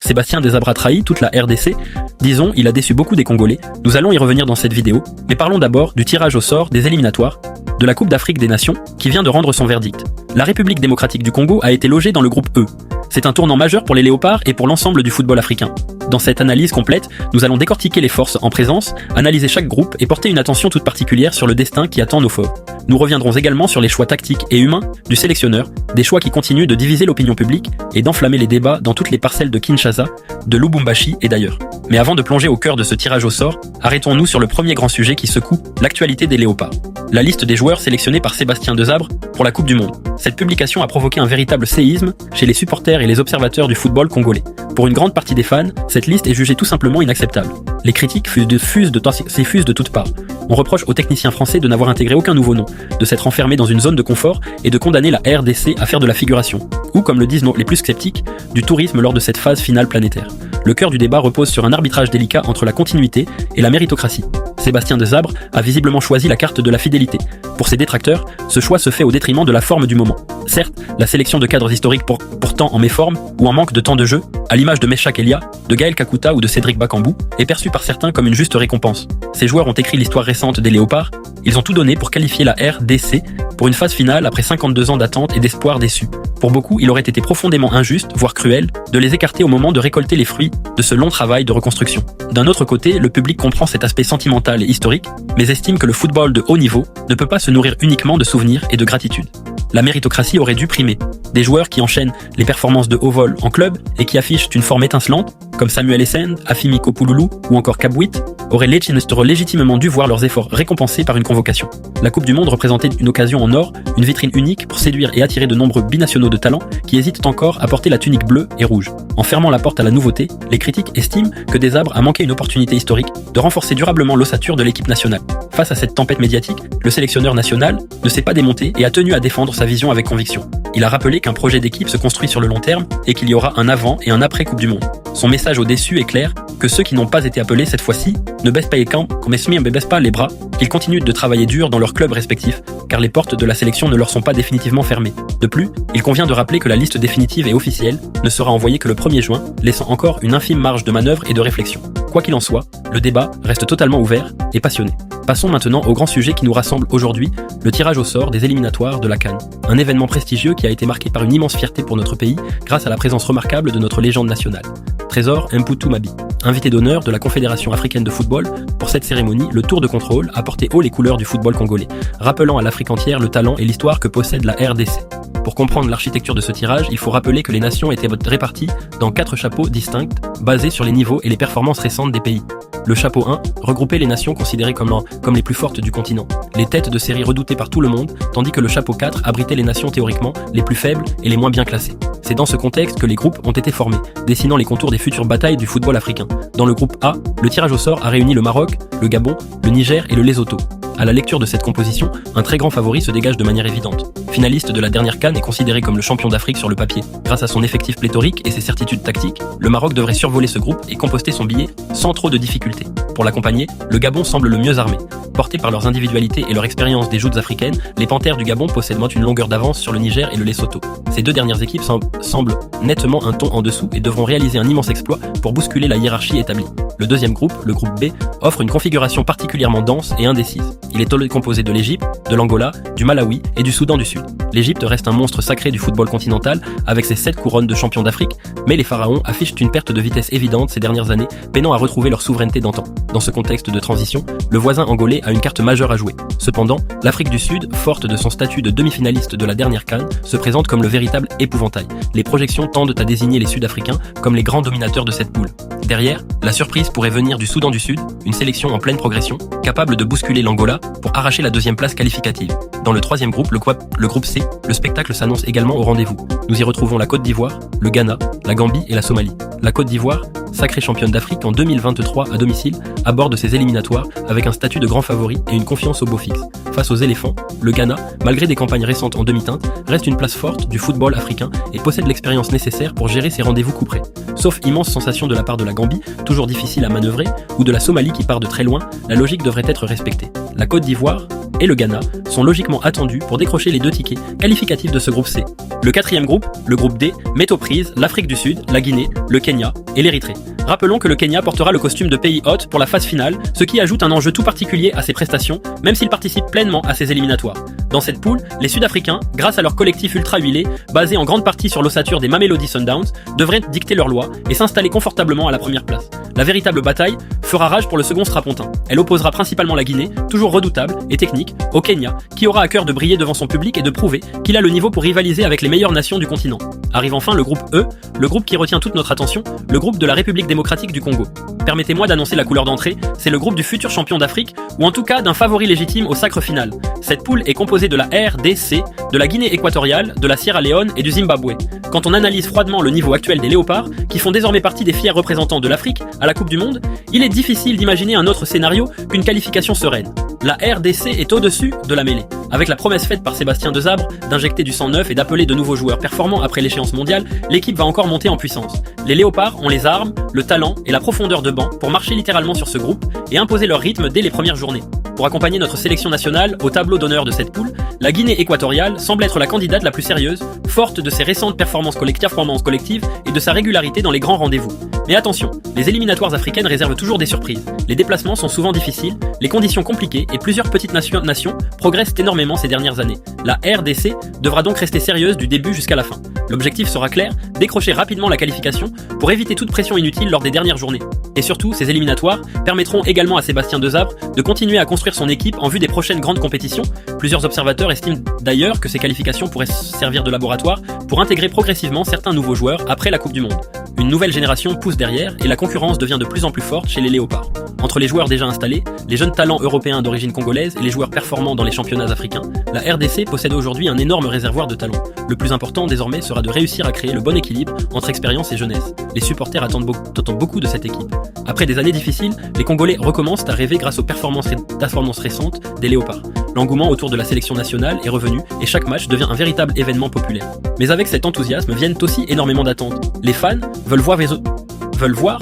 Sébastien Desabre a trahi toute la RDC. Disons, il a déçu beaucoup des Congolais. Nous allons y revenir dans cette vidéo, mais parlons d'abord du tirage au sort des éliminatoires de la Coupe d'Afrique des Nations qui vient de rendre son verdict. La République démocratique du Congo a été logée dans le groupe E. C'est un tournant majeur pour les Léopards et pour l'ensemble du football africain. Dans cette analyse complète, nous allons décortiquer les forces en présence, analyser chaque groupe et porter une attention toute particulière sur le destin qui attend nos fauves. Nous reviendrons également sur les choix tactiques et humains du sélectionneur, des choix qui continuent de diviser l'opinion publique et d'enflammer les débats dans toutes les parcelles de Kinshasa, de Lubumbashi et d'ailleurs. Mais avant de plonger au cœur de ce tirage au sort, arrêtons-nous sur le premier grand sujet qui secoue l'actualité des Léopards. La liste des joueurs sélectionnés par Sébastien Desabre pour la Coupe du Monde. Cette publication a provoqué un véritable séisme chez les supporters et les observateurs du football congolais. Pour une grande partie des fans, cette liste est jugée tout simplement inacceptable. Les critiques s'effusent de toutes parts. On reproche aux techniciens français de n'avoir intégré aucun nouveau nom, de s'être enfermés dans une zone de confort et de condamner la RDC à faire de la figuration, ou comme le disent les plus sceptiques, du tourisme lors de cette phase finale planétaire. Le cœur du débat repose sur un arbitrage délicat entre la continuité et la méritocratie. Sébastien Desabre a visiblement choisi la carte de la fidélité. Pour ses détracteurs, ce choix se fait au détriment de la forme du moment. Certes, la sélection de cadres historiques pourtant en méforme ou en manque de temps de jeu, à l'image de Meshak Elia, de Gaël Kakuta ou de Cédric Bakambu, est perçue par certains comme une juste récompense. Ces joueurs ont écrit l'histoire récente des Léopards, ils ont tout donné pour qualifier la RDC pour une phase finale après 52 ans d'attente et d'espoir déçus. Pour beaucoup, il aurait été profondément injuste, voire cruel, de les écarter au moment de récolter les fruits de ce long travail de reconstruction. D'un autre côté, le public comprend cet aspect sentimental et historique, mais estime que le football de haut niveau ne peut pas se nourrir uniquement de souvenirs et de gratitude. La méritocratie aurait dû primer. Des joueurs qui enchaînent les performances de haut vol en club et qui affichent une forme étincelante, comme Samuel Essend, Afimi Kopouloulou ou encore Kabwit, auraient légitimement dû voir leurs efforts récompensés par une convocation. La Coupe du Monde représentait une occasion en or, une vitrine unique pour séduire et attirer de nombreux binationaux de talent qui hésitent encore à porter la tunique bleue et rouge. En fermant la porte à la nouveauté, les critiques estiment que Desabre a manqué une opportunité historique de renforcer durablement l'ossature de l'équipe nationale. Face à cette tempête médiatique, le sélectionneur national ne s'est pas démonté et a tenu à défendre sa vision avec conviction. Il a rappelé qu'un projet d'équipe se construit sur le long terme et qu'il y aura un avant et un après Coupe du Monde. Son message aux déçus est clair, que ceux qui n'ont pas été appelés cette fois-ci ne baissent pas les camps, ne baissent pas les bras, qu'ils continuent de travailler dur dans leurs clubs respectifs, car les portes de la sélection ne leur sont pas définitivement fermées. De plus, il convient de rappeler que la liste définitive et officielle ne sera envoyée que le 1er juin, laissant encore une infime marge de manœuvre et de réflexion. Quoi qu'il en soit, le débat reste totalement ouvert et passionné. Passons maintenant au grand sujet qui nous rassemble aujourd'hui, le tirage au sort des éliminatoires de la CAN. Un événement prestigieux qui a été marqué par une immense fierté pour notre pays grâce à la présence remarquable de notre légende nationale. Trésor Mputu Mabi, invité d'honneur de la Confédération africaine de football, pour cette cérémonie, le tour de contrôle a porté haut les couleurs du football congolais, rappelant à l'Afrique entière le talent et l'histoire que possède la RDC. Pour comprendre l'architecture de ce tirage, il faut rappeler que les nations étaient réparties dans 4 chapeaux distincts, basés sur les niveaux et les performances récentes des pays. Le chapeau 1 regroupait les nations considérées comme les plus fortes du continent, les têtes de série redoutées par tout le monde, tandis que le chapeau 4 abritait les nations théoriquement les plus faibles et les moins bien classées. C'est dans ce contexte que les groupes ont été formés, dessinant les contours des futures batailles du football africain. Dans le groupe A, le tirage au sort a réuni le Maroc, le Gabon, le Niger et le Lesotho. À la lecture de cette composition, un très grand favori se dégage de manière évidente. Finaliste de la dernière CAN et considéré comme le champion d'Afrique sur le papier. Grâce à son effectif pléthorique et ses certitudes tactiques, le Maroc devrait survoler ce groupe et composter son billet sans trop de difficultés. Pour l'accompagner, le Gabon semble le mieux armé. Portés par leurs individualités et leur expérience des joutes africaines, les Panthères du Gabon possèdent une longueur d'avance sur le Niger et le Lesotho. Ces deux dernières équipes semblent nettement un ton en dessous et devront réaliser un immense exploit pour bousculer la hiérarchie établie. Le deuxième groupe, le groupe B, offre une configuration particulièrement dense et indécise. Il est composé de l'Égypte, de l'Angola, du Malawi et du Soudan du Sud. L'Égypte reste un monstre sacré du football continental avec ses 7 couronnes de champions d'Afrique, mais les pharaons affichent une perte de vitesse évidente ces dernières années, peinant à retrouver leur souveraineté d'antan. Dans ce contexte de transition, le voisin angolais a une carte majeure à jouer. Cependant, l'Afrique du Sud, forte de son statut de demi-finaliste de la dernière CAN, se présente comme le véritable épouvantail. Les projections tendent à désigner les Sud-Africains comme les grands dominateurs de cette poule. Derrière, la surprise pourrait venir du Soudan du Sud, une sélection en pleine progression, capable de bousculer l'Angola pour arracher la deuxième place qualificative. Dans le troisième groupe, le groupe C, le spectacle s'annonce également au rendez-vous. Nous y retrouvons la Côte d'Ivoire, le Ghana, la Gambie et la Somalie. La Côte d'Ivoire, sacrée championne d'Afrique en 2023 à domicile, aborde ses éliminatoires avec un statut de grand favori et une confiance au beau fixe. Face aux éléphants, le Ghana, malgré des campagnes récentes en demi-teinte, reste une place forte du football africain et possède l'expérience nécessaire pour gérer ses rendez-vous coup près. Sauf immense sensation de la part de la Gambie, toujours difficile à manœuvrer, ou de la Somalie qui part de très loin, la logique devrait être respectée. La Côte d'Ivoire et le Ghana, sont logiquement attendus pour décrocher les 2 tickets qualificatifs de ce groupe C. Le 4e groupe, le groupe D, met aux prises l'Afrique du Sud, la Guinée, le Kenya et l'Érythrée. Rappelons que le Kenya portera le costume de pays hôte pour la phase finale, ce qui ajoute un enjeu tout particulier à ses prestations, même s'il participe pleinement à ses éliminatoires. Dans cette poule, les Sud-Africains, grâce à leur collectif ultra huilé, basé en grande partie sur l'ossature des Mamelodi Sundowns, devraient dicter leur loi et s'installer confortablement à la première place. La véritable bataille fera rage pour le second strapontin. Elle opposera principalement la Guinée, toujours redoutable et technique, au Kenya, qui aura à cœur de briller devant son public et de prouver qu'il a le niveau pour rivaliser avec les meilleures nations du continent. Arrive enfin le groupe E, le groupe qui retient toute notre attention, le groupe de la République démocratique du Congo. Permettez-moi d'annoncer la couleur d'entrée, c'est le groupe du futur champion d'Afrique, ou en tout cas d'un favori légitime au sacre final. Cette poule est composée de la RDC, de la Guinée équatoriale, de la Sierra Leone et du Zimbabwe. Quand on analyse froidement le niveau actuel des léopards, qui font désormais partie des fiers représentants de l'Afrique à la Coupe du Monde, il est difficile d'imaginer un autre scénario qu'une qualification sereine. La RDC est au-dessus de la mêlée. Avec la promesse faite par Sébastien Desabre d'injecter du sang neuf et d'appeler de nouveaux joueurs performants après l'échéance mondiale, l'équipe va encore monter en puissance. Les léopards ont les armes, le talent et la profondeur de banc pour marcher littéralement sur ce groupe et imposer leur rythme dès les premières journées. Pour accompagner notre sélection nationale au tableau d'honneur de cette poule, la Guinée équatoriale semble être la candidate la plus sérieuse, forte de ses récentes performances collectives et de sa régularité dans les grands rendez-vous. Mais attention, les éliminatoires africaines réservent toujours des surprises. Les déplacements sont souvent difficiles, les conditions compliquées et plusieurs petites nations progressent énormément ces dernières années. La RDC devra donc rester sérieuse du début jusqu'à la fin. L'objectif sera clair, décrocher rapidement la qualification pour éviter toute pression inutile lors des dernières journées. Et surtout, ces éliminatoires permettront également à Sébastien Desabre de continuer à construire son équipe en vue des prochaines grandes compétitions. Plusieurs observateurs estiment d'ailleurs que ces qualifications pourraient servir de laboratoire pour intégrer progressivement certains nouveaux joueurs après la Coupe du Monde. Une nouvelle génération pousse derrière et la concurrence devient de plus en plus forte chez les léopards. Entre les joueurs déjà installés, les jeunes talents européens d'origine congolaise et les joueurs performants dans les championnats africains, la RDC possède aujourd'hui un énorme réservoir de talents. Le plus important désormais sera de réussir à créer le bon équilibre entre expérience et jeunesse. Les supporters attendent beaucoup de cette équipe. Après des années difficiles, les Congolais recommencent à rêver grâce aux performances récentes des léopards. L'engouement autour de la sélection nationale est revenu et chaque match devient un véritable événement populaire. Mais avec cet enthousiasme viennent aussi énormément d'attentes. Les fans veulent voir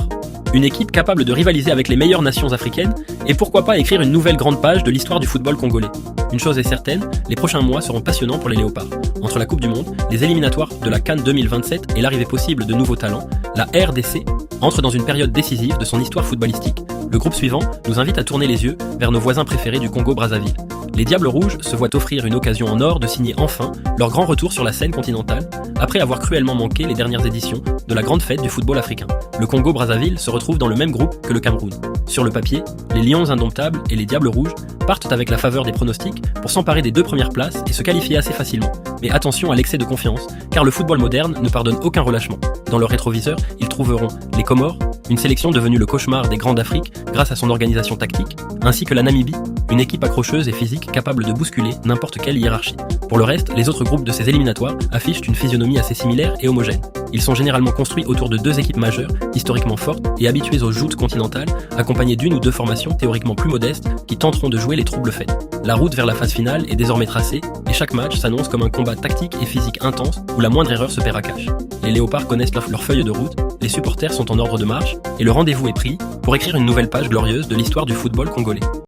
une équipe capable de rivaliser avec les meilleures nations africaines et pourquoi pas écrire une nouvelle grande page de l'histoire du football congolais. Une chose est certaine, les prochains mois seront passionnants pour les léopards. Entre la Coupe du Monde, les éliminatoires de la CAN 2027 et l'arrivée possible de nouveaux talents, la RDC entre dans une période décisive de son histoire footballistique. Le groupe suivant nous invite à tourner les yeux vers nos voisins préférés du Congo-Brazzaville. Les Diables Rouges se voient offrir une occasion en or de signer enfin leur grand retour sur la scène continentale, après avoir cruellement manqué les dernières éditions de la grande fête du football africain. Le Congo-Brazzaville se retrouve dans le même groupe que le Cameroun. Sur le papier, les Lions indomptables et les Diables Rouges partent avec la faveur des pronostics pour s'emparer des 2 premières places et se qualifier assez facilement. Mais attention à l'excès de confiance, car le football moderne ne pardonne aucun relâchement. Dans leur rétroviseur, ils trouveront les Comores, une sélection devenue le cauchemar des grands d'Afrique grâce à son organisation tactique, ainsi que la Namibie, une équipe accrocheuse et physique capable de bousculer n'importe quelle hiérarchie. Pour le reste, les autres groupes de ces éliminatoires affichent une physionomie assez similaire et homogène. Ils sont généralement construits autour de 2 équipes majeures, historiquement fortes et habituées aux joutes continentales, accompagnées d'1 ou 2 formations théoriquement plus modestes qui tenteront de jouer les troubles faits. La route vers la phase finale est désormais tracée et chaque match s'annonce comme un combat tactique et physique intense où la moindre erreur se perd à cash. Les léopards connaissent leur feuille de route, les supporters sont en ordre de marche et le rendez-vous est pris pour écrire une nouvelle page glorieuse de l'histoire du football congolais.